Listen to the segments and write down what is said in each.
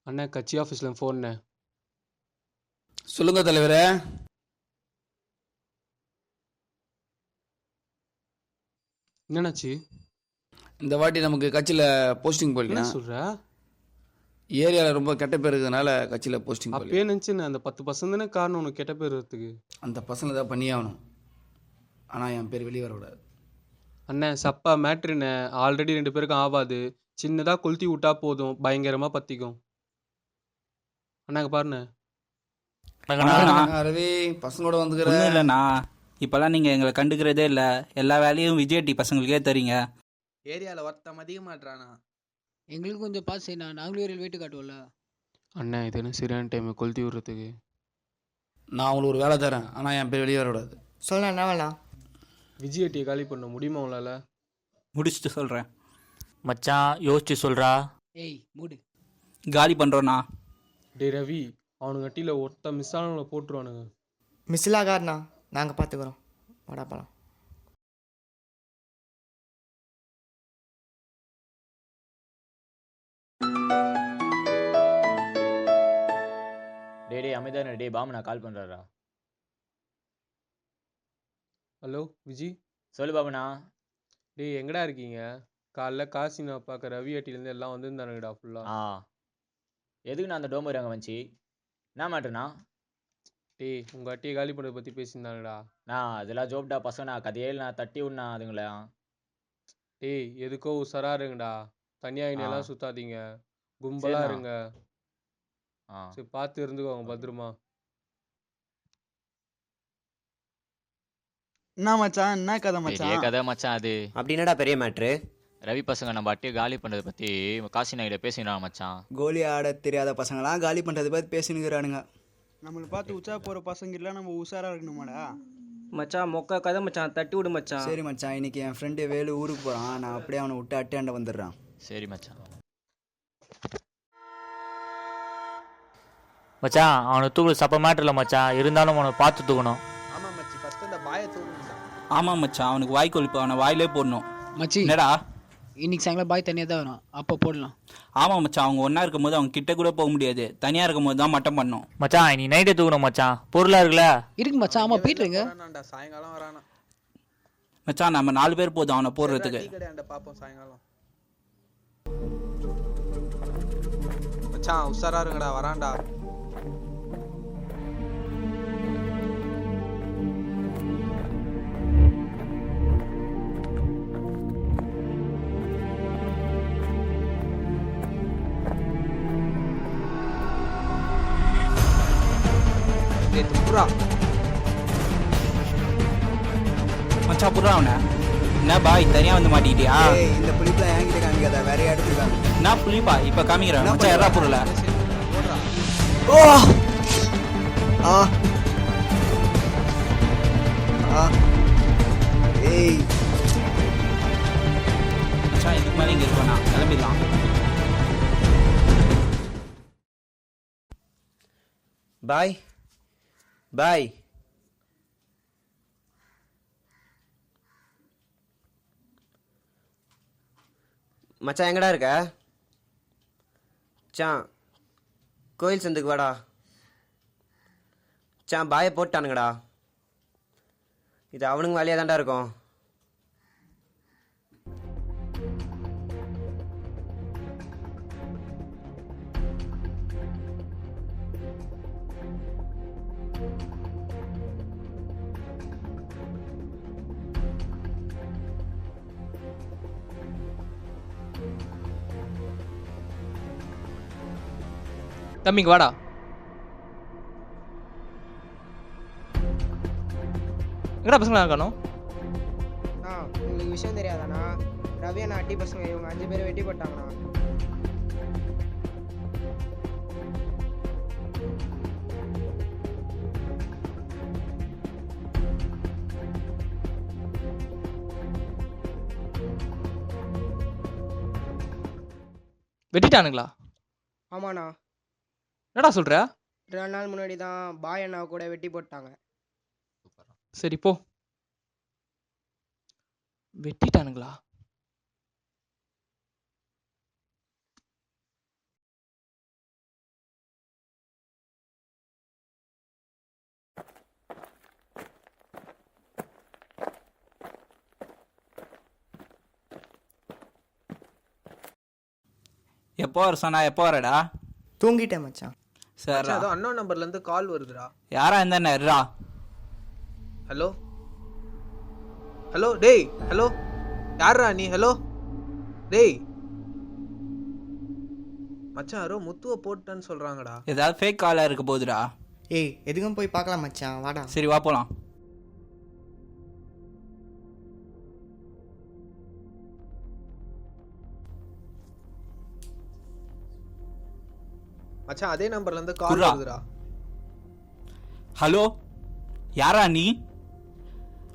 அண்ணே கட்சி ஆஃபீஸில் ஃபோன்ண்ணே. சொல்லுங்க தலைவரே. என்னண்ணாச்சு? இந்த வாட்டி நமக்கு கட்சியில் போஸ்டிங் என்ன போடலையா? சொல்கிற? ஏரியாவில் ரொம்ப கெட்ட பேர் இருக்கிறதுனால கட்சியில் போஸ்டிங் போடல. அப்பயே நினச்சிண்ணே அந்த 10% தானே காரணம் உனக்கு கெட்ட பேர் வரத்துக்கு. அந்த பசங்களை தான் பண்ணியே ஆகணும். ஆனால் என் பேர் வெளியே வரக்கூடாது. அண்ணே சப்பா மேட்ருண்ணே, ஆல்ரெடி 2 பேருக்கும் ஆகாது. சின்னதாக கொளுத்தி விட்டா போதும், பயங்கரமாக பற்றிக்கும். அண்ணாங்க பாருண்ணே. ரவி பசங்களோட வந்துக்கிற. ஒன்றும் இல்லைண்ணா, இப்போல்லாம் நீங்கள் எங்களை கண்டுக்கிறதே இல்லை. எல்லா வேலையும் விஜய் டி பசங்களுக்கே தரீங்க. ஏரியாவில் ஒருத்தம் அதிக மாட்டானா? எங்களுக்கு கொஞ்சம் பாஸ் செய்யணும், நாங்களும் ஏரியாவில் வெயிட்டு காட்டுவோம்ல. அண்ணே இது என்ன சரியான டைம் கொளுத்தி விடுறதுக்கு? நான் அவங்களுக்கு ஒரு வேலை தரேன், ஆனால் என் பேர் வெளியே வரக்கூடாது. சொல்ல என்ன வேணாம். விஜய் டியை காலி பண்ண முடியுமா உங்களால்? முடிச்சுட்டு சொல்கிறேன் மச்சான், யோசிச்சு சொல்கிறா. ஏய் மூடு. காலி பண்ணுறோண்ணா. டே ரவி, அவனுங்க கட்டியில் ஒருத்த மிஸ் ஆனவங்களை போட்டுருவானுங்க. மிஸ்லாகார்ண்ணா, நாங்கள் பார்த்துக்குறோம். வாடா போகலாம். டே அமைதானே, டே பாமு நான் கால் பண்ணுறாரா. ஹலோ விஜி. சொல்லு பாபுண்ணா. டே எங்கடா இருக்கீங்க? காலைல காசினா பார்க்க ரவி அட்டிலேருந்து எல்லாம் வந்துருந்தானுங்கடா ஃபுல்லாக. எதுக்கு நான் அந்த டோமர் அங்கே வந்துச்சு? என்ன மாட்டேண்ணா? டே உங்கள் அட்டியை காலி பண்ணுறதை பற்றி பேசியிருந்தானுடா. நான் அதெல்லாம் ஜோப்டா பசங்கண்ணா, கதையே நான் தட்டி விடணா அதுங்களா. டேய் எதுக்கோ உசரா இருங்கடா, தனியாக சுத்தாதீங்க, கும்பலாக இருங்க. சரி பார்த்து இருந்துக்கோங்க பத்திரமா. என்ன மச்சான், என்ன கதை மச்சான்? கதை மச்சான். அது அப்படி என்னடா பெரிய மேட்ரு? ரவி பசங்க நம்ம அட்டியை காலி பண்ணுறதை பற்றி காசி நாய்கிட்ட பேசினான் மச்சான். கோலி ஆட தெரியாத பசங்களாம் காலி பண்ணுறதை பற்றி பேசினுக்கிறானுங்க. நம்மளை பார்த்து உச்சா போகிற பசங்க இல்லை, நம்ம உஷாரா இருக்கணுமாடா மச்சான். மொக்க கதை மச்சான், தட்டி விடு மச்சான். சரி மச்சான், இன்னைக்கு என் ஃப்ரெண்டு வேலு ஊருக்கு போகிறான், நான் அப்படியே அவனை விட்டு அட்டாண்ட வந்துடுறான். சரி மச்சான். மச்சான் அவனை தூக்கு சப்ப மேட்டர் இல்லை மச்சான், இருந்தாலும் அவனை பார்த்து தூக்கணும். ஆமாம் மச்சி, ஃபஸ்ட்டு அந்த பாயை தூக்கணும். ஆமாம் மச்சான், அவனுக்கு வாய் கொழுப்பு, அவனை வாயிலே போடணும். மச்சி என்னடா? இன்னைக்கு சாயங்காலம் பாய் தனியாக தான் வரும், அப்போ போடலாம். ஆமாம் மச்சான், அவங்க ஒன்றா இருக்கும் போது அவங்க கிட்ட கூட போக முடியாது, தனியாக இருக்கும் போது தான் மட்டம் பண்ணணும். மச்சான் நீ நைட்டே தூக்கணும் மச்சான், பொருளாக இருக்குல்ல. இருக்கு மச்சான். ஆமாம் போயிட்டுருங்க. சாயங்காலம் வரானா மச்சான் நம்ம 4 பேர் போதும் அவனை போடுறதுக்கு. பார்ப்போம் சாயங்காலம். மச்சான் உஷாரா இருங்கடா, வரான்டா. மச்சான் புறா அவனை. என்ன பாய் தனியாக வந்து மாட்டிக்கிட்டியா? இந்த புளிப்பெலாம் என்கிட்ட காமிக்காத, வேற எடுத்துருக்காங்க. நான் புளிப்பா இப்போ காமிக்கிறேன் மச்சான். எறா பொருளை. ஓ ஆ ஆ ஏய் மச்சான் இதுக்கு மேலே இங்கே இருக்கோண்ணா, கிளம்பிடலாம். பாய் பாய். மச்சான் எங்கடா இருக்க? சான் கோயில் சந்துக்கு வாடா. சான் பாயை போட்டானுங்கடா, இது அவனுங்க வேலையாக தான்டா இருக்கும். தம்பிங்க வாடா. எங்கடா பசங்களா இருக்கணும்? உங்களுக்கு விஷயம் தெரியாதாண்ணா? ரவி அண்ணா அட்டி பசங்க இவங்க 5 பேர் வெட்டி போட்டாங்கண்ணா. வெட்டிட்டானுங்களா? ஆமாண்ணா, என்னடா சொல்ற? 2 நாள் முன்னாடி தான் பாய் அண்ணா கூட வெட்டி போட்டாங்க. சரி போ. வெட்டிட்டானுங்களா? எப்போ வர சொன்னா எப்போ வரடா? தூங்கிட்டேன் மச்சான். சரிடா. ஏதோ அன்னோன் நம்பர்ல இருந்து கால் வருதுடா. யாரா இருந்தா இருடா. ஹலோ ஹலோ டேய் ஹலோ யாரா நீ? ஹலோ டேய் மச்சான் யாரோ முத்துவை போட்டான்னு சொல்றாங்கடா. ஏதாவது ஃபேக் காலாக இருக்க போகுதுடா. ஏய் எதுக்கும் போய் பார்க்கலாம் மச்சான், வாடா. சரி வா போலாம். மச்சான் அதே நம்பர்ல இருந்து கால் குர்ரா. வருதுடா. ஹலோ யாரா நீ?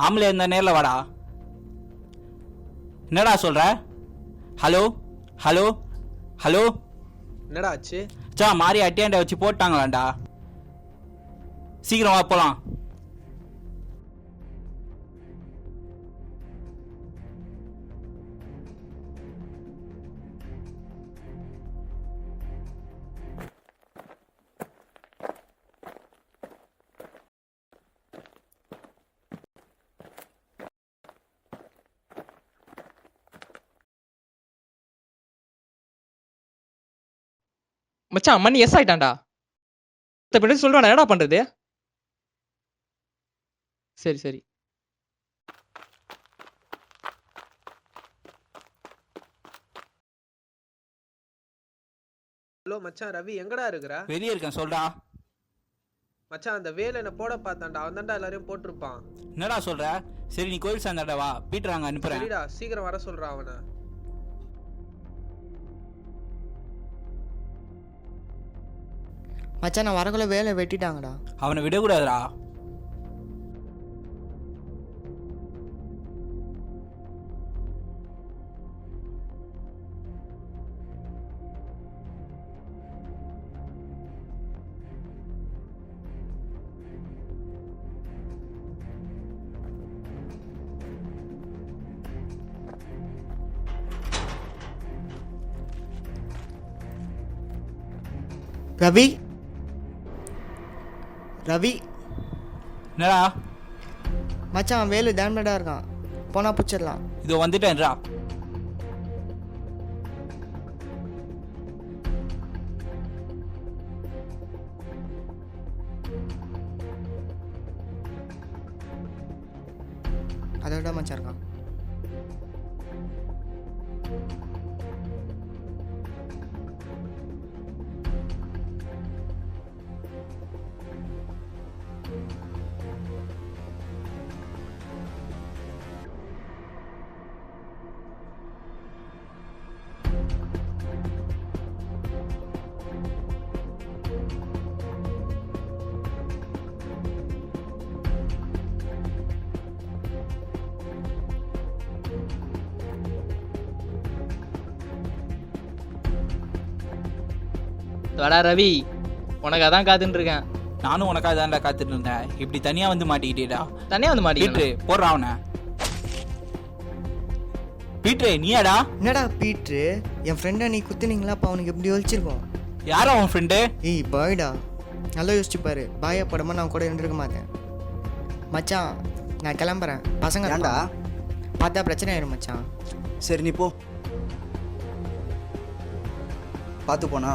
ஆம்பளை இருந்தா நேரில் வாடா. என்னடா சொல்ற? Hello hello hello. என்னடா ஆச்சு? சா மாறி அட்டியாண்ட வச்சு போட்டாங்களாண்டா. சீக்கிரம் வா போலாம். மச்சான் மணி எஸ் ஆயிட்டான்டா. பின்னாடி சொல்றானா என்னடா பண்றது? சரி சரி. ஹலோ மச்சான் ரவி எங்கடா இருக்கிற? வெளியே இருக்கேன் சொல்றா. மச்சான் அந்த வேலை என்ன போட பார்த்தான்டா. அவன் தான்டா எல்லாரையும் போட்டிருப்பான். என்னடா சொல்ற? சரி நீ கோயில் சார்ந்தாடா வா. பீட்டர் அங்க அனுப்புறேன். சரிடா சீக்கிரம் வர சொல்றான் அவனை. மச்சான் நான் வரக்குள்ள வேலை வெட்டிட்டாங்கடா. அவனை விடக்கூடாதுடா. ரவி ரவி என்னடா? மச்சான் வேலு டேமேஜாக இருக்கான், போனா பிடிச்சிடலாம். இதோ வந்துட்டேன்டா. அதோட மச்சான் இருக்கான். வாடா ரவி, உனக்கு அதான் காத்துட்டு இருக்கேன். நானும் உனக்காக தான்டா காத்துட்டு இருந்தேன். இப்படி தனியா வந்து மாட்டிக்கிட்டேடா. தனியா வந்து மாட்டிக்கிட்டு பீட்ரு போடுறா அவனை. பீட்ரு நீயாடா? என்னடா பீட்ரு, என் ஃப்ரெண்டை நீ குத்துனீங்களா? அப்போ அவனுக்கு எப்படி ஒழிச்சிருக்கோம்? யாரா உன் ஃப்ரெண்டு? ஏய் பாய்டா, நல்லா யோசிச்சு பாரு. பாயா படமா நான் கூட இருந்திருக்க மாட்டேன். மச்சான் நான் கிளம்புறேன். பசங்க ஏன்டா? பார்த்தா பிரச்சனை ஆயிடும் மச்சான். சரி நீ போ, பார்த்து போனா.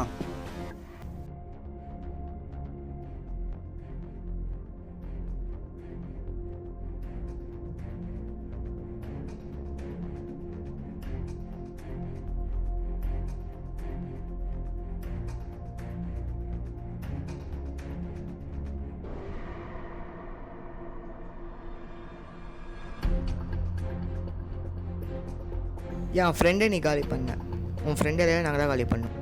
என் ஃப்ரெண்டை நீ காலி பண்ண, உன் ஃப்ரெண்டை நாங்கள் தான் காலி பண்ணோம்.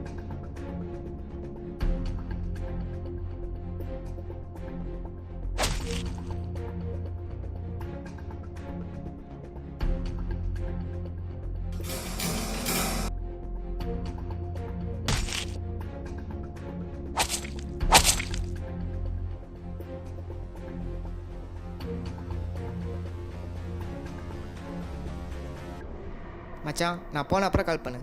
மச்சான் நான் போன அப்புறம் கால் பண்ணு.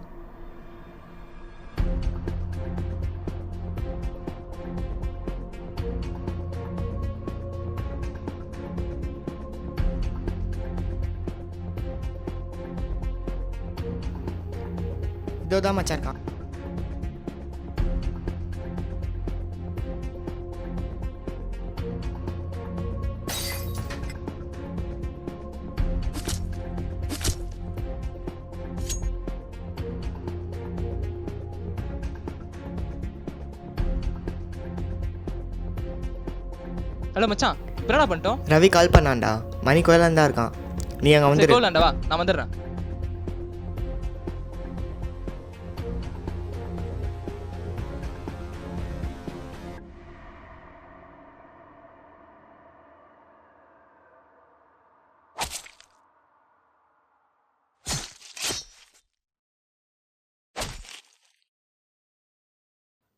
இதோ தான் மச்சான் இருக்கான். ஹலோ மச்சான் இப்போ என்ன பண்ணிட்டோம்? ரவி கால் பண்ணான்டா, மணி கோயிலாக தான் இருக்கான். நீ அங்கே சரி வந்துடு. கோவிலாண்டா வா, நான் வந்துடுறேன்.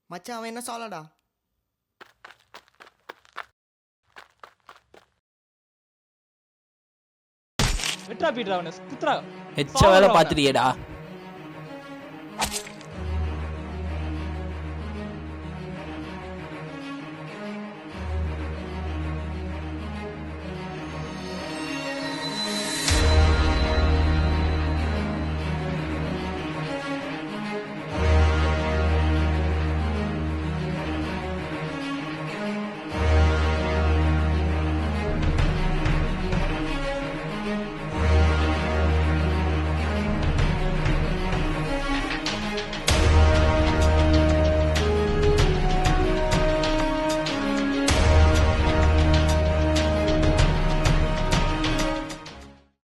மச்சான் அவன் என்ன சொல்லடா? விட்ரா பீட்ரா அவனை குத்துறா. எச்ச வேலை பார்த்துட்டியேடா.